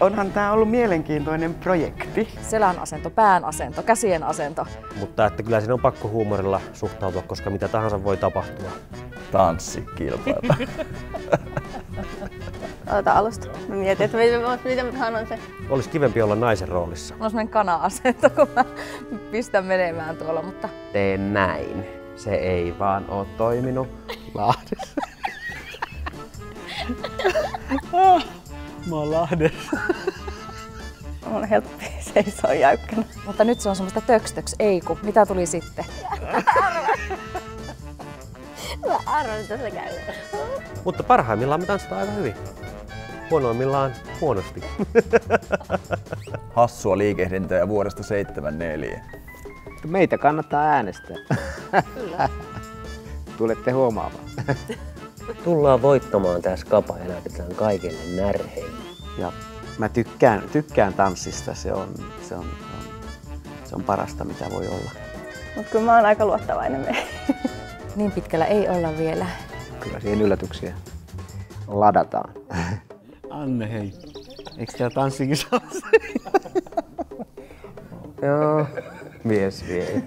onhan tää ollut mielenkiintoinen projekti. Selän asento, pään asento, käsien asento. Mutta että kyllä siinä on pakko huumorilla suhtautua, koska mitä tahansa voi tapahtua. Tanssikilpailu. Aloita alusta. Mä mietin, että mitä mä sanon se. Olisi kivempi olla naisen roolissa. Mulla on semmonen kana-asento, kun mä pistän menemään tuolla, mutta... Teen näin. Se ei vaan oo toiminut Lahdessa. Mä oon Lahdessa. Mun on helpompi seisoa jäykkänä. Mutta nyt se on semmoista töks, ei kun. Mitä tuli sitten? Mä arvan, että se käy. Mutta parhaimmillaan me tanssitaan aika hyvin. Huonoimmillaan huonosti. Hassua liikehdintöä vuodesta 74. Meitä kannattaa äänestää. Kyllä. Tulette huomaamaan. Tullaan voittamaan tää skapa ja näytetään kaikille närheille. Ja mä tykkään tanssista, se on parasta mitä voi olla. Mut kyllä mä oon aika luottavainen meihin. Niin pitkällä ei olla vielä. Kyllä siihen yllätyksiä ladataan. Anne, hei. Eikö tää tanssikisalassa? Joo, mies vie.